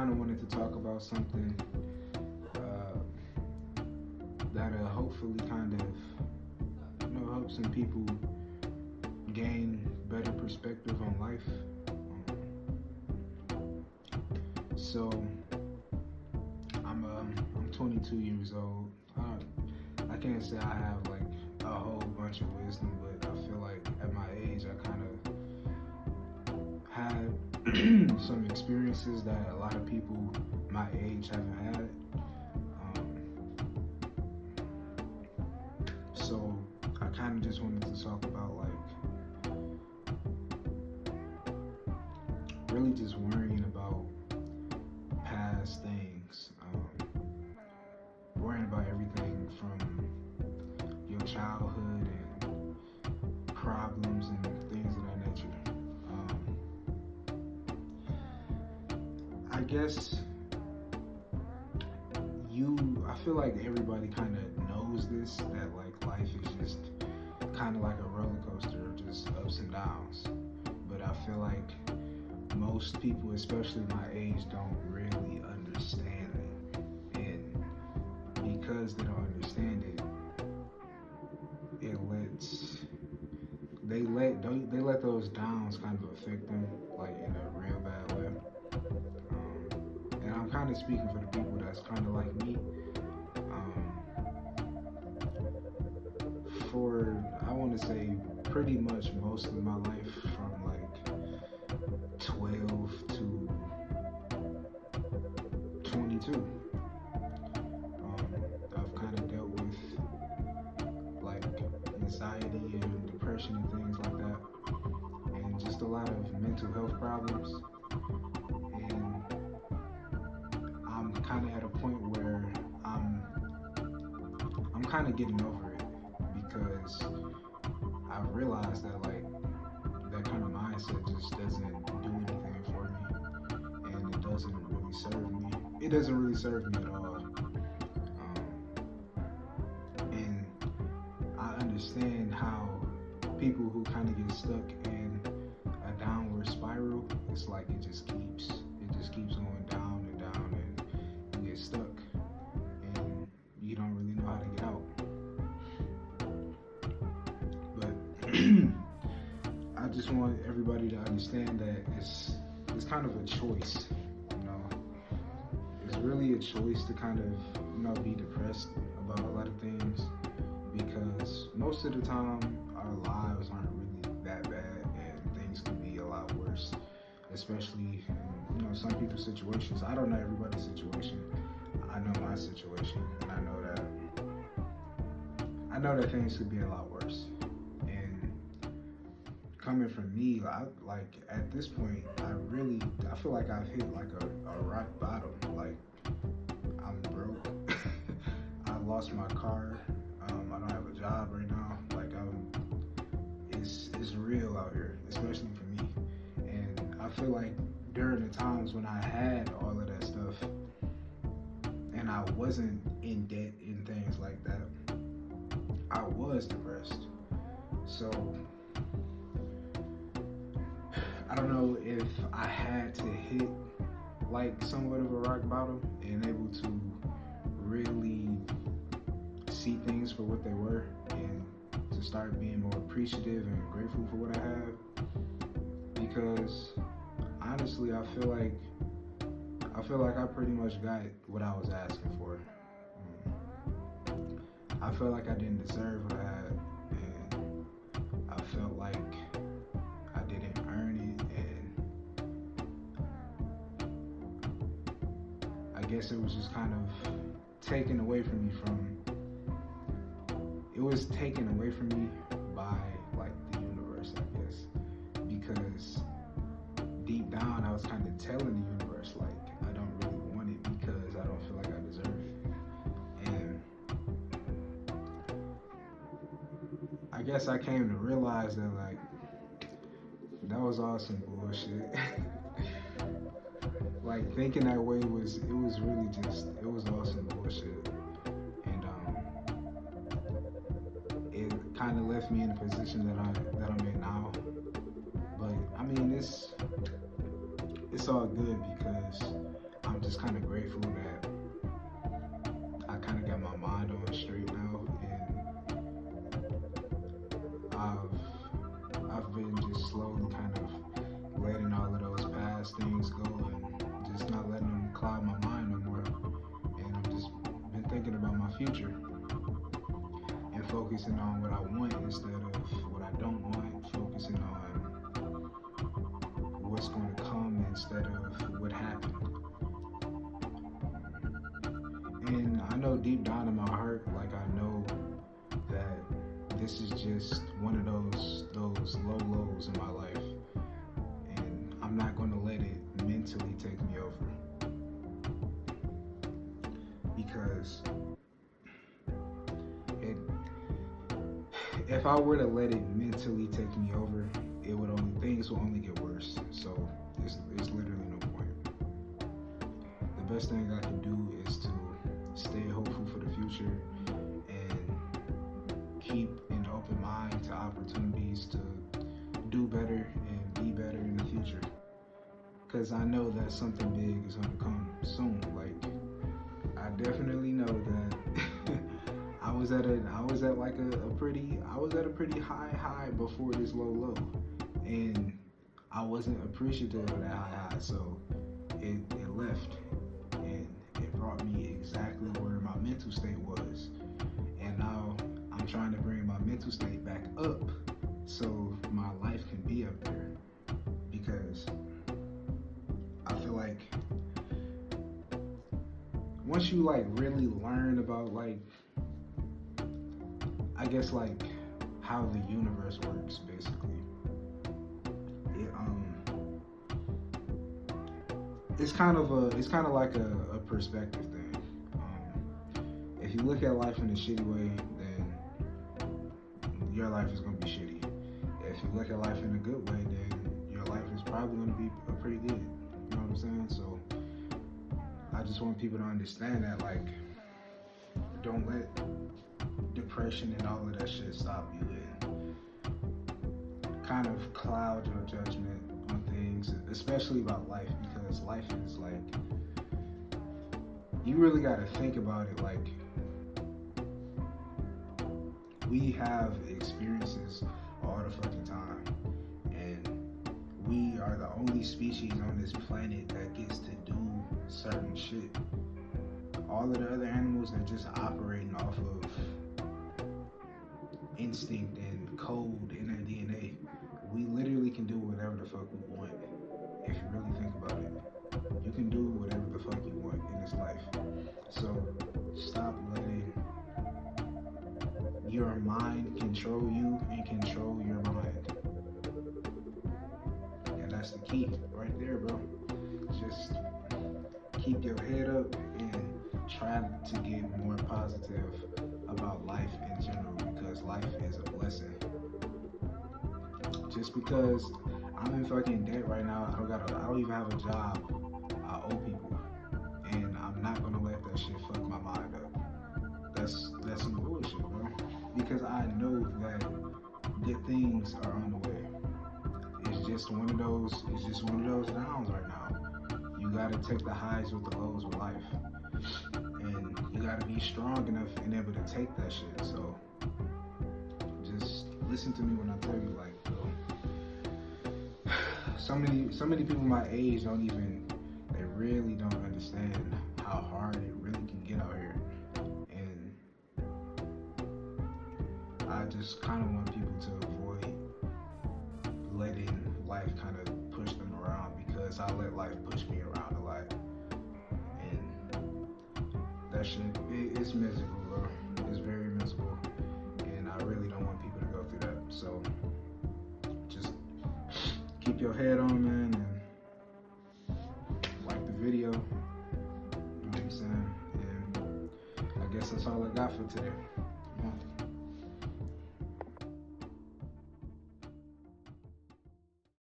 kind of wanted to talk about something that'll hopefully kind of, help some people gain better perspective on life. So I'm 22 years old. I can't say I have like a whole bunch of wisdom, but I feel like at my age I kind of had some experiences that a lot of people my age haven't had. So I kind of just wanted to talk about like really just worrying about past things, worrying about everything from your childhood and problems and things of that nature. I guess I feel like everybody kind of knows this, that like life is just kind of like a roller coaster of just ups and downs. But I feel like most people, especially my age, don't really understand it. And because they don't understand it, they let those downs kind of affect them like in a real bad way. And I'm kind of speaking for the people that's kind of like me. For I want to say pretty much most of my life, from like 12 to 22, I've kind of dealt with like anxiety and depression and things like that, and just a lot of mental health problems. And I'm kind of at a point where I'm kind of getting over it, because I realized that like that kind of mindset just doesn't do anything for me, and it doesn't really serve me. It doesn't really serve me at all. And I understand how people who kind of get stuck in a downward spiral, it's like it just keeps going down and down, and you get stuck and you don't really know how to get out. But I just want everybody to understand that it's kind of a choice, It's really a choice to kind of, be depressed about a lot of things, because most of the time our lives aren't really that bad, and things can be a lot worse, especially in, some people's situations. I don't know everybody's situation. I know my situation, and I know that things could be a lot worse. Coming from me, like at this point, I feel like I've hit like a rock bottom. Like I'm broke. I lost my car. I don't have a job right now. Like it's real out here, especially for me. And I feel like during the times when I had all of that stuff, and I wasn't in debt and things like that, I was depressed. So I don't know if I had to hit like somewhat of a rock bottom and able to really see things for what they were, and to start being more appreciative and grateful for what I have. Because honestly, I feel like I pretty much got what I was asking for. I felt like I didn't deserve what I had, and I felt like I didn't earn it, and I guess it was just kind of taken away from me by like the universe, I guess, because deep down I was kind of telling the universe like I don't really want it, because I don't feel like I deserve it. And I guess I came to realize that like that was all some bullshit. Like thinking that way was all some bullshit. And it kind of left me in the position that I'm in now. But I mean, it's all good, because I'm just kind of grateful that I kind of got my mind on straight now, and I've been just slowly kind of letting all of those past things go and just not letting them cloud my mind no more. And I've just been thinking about my future and focusing on what I want instead of what I don't want, focusing on what's going to come instead of what happened. And I know deep down in my heart, like I know that this is just one of those low lows in my life, and I'm not going to let it mentally take me over, because if I were to let it mentally take me over, things will only get worse. So it's literally no point. The best thing I can do is to stay hopeful for the future and keep an open mind to opportunities to do better and be better in the future. Because I know that something big is going to come soon. Like, I definitely know that I was at a pretty high before this low, and I wasn't appreciative of that high, so it left, and it brought me exactly where my mental state was, and now I'm trying to bring my mental state back up so my life can be up there, because I feel like once you like really learn about like, I guess like how the universe works, basically, it's kind of like a perspective thing. If you look at life in a shitty way, then your life is gonna be shitty. If you look at life in a good way, then your life is probably gonna be pretty good. You know what I'm saying? So I just want people to understand that, like, don't let depression and all of that shit stop you and kind of cloud your judgment on things, especially about life, because life is like, you really got to think about it like, we have experiences all the fucking time, and we are the only species on this planet that gets to do certain shit. All of the other animals are just operating off of instinct and code in their DNA. We literally can do whatever the fuck we want. If you really think about it, you can do whatever the fuck you want in this life. So stop letting your mind control you and control your mind. And that's the key right there, bro. Just keep your head up and try to get more positive about life in general, because life is a blessing. Just because I'm in fucking debt right now, I don't even have a job. I owe people, and I'm not gonna let that shit fuck my mind up. That's some bullshit, bro. Because I know that good things are on the way. It's just one of those downs right now. You gotta take the highs with the lows with life, and you gotta be strong enough and able to take that shit. So just listen to me when I tell you, like, bro, so many people my age they really don't understand how hard it really can get out here, and I just kind of want people to avoid letting life kind of push them around, because I let life push me around a lot, and that shit, it's miserable, bro. It's very miserable, and I really don't want people to go through that. So just keep your head on, man, and like the video. You know what I'm saying? And I guess that's all I got for today.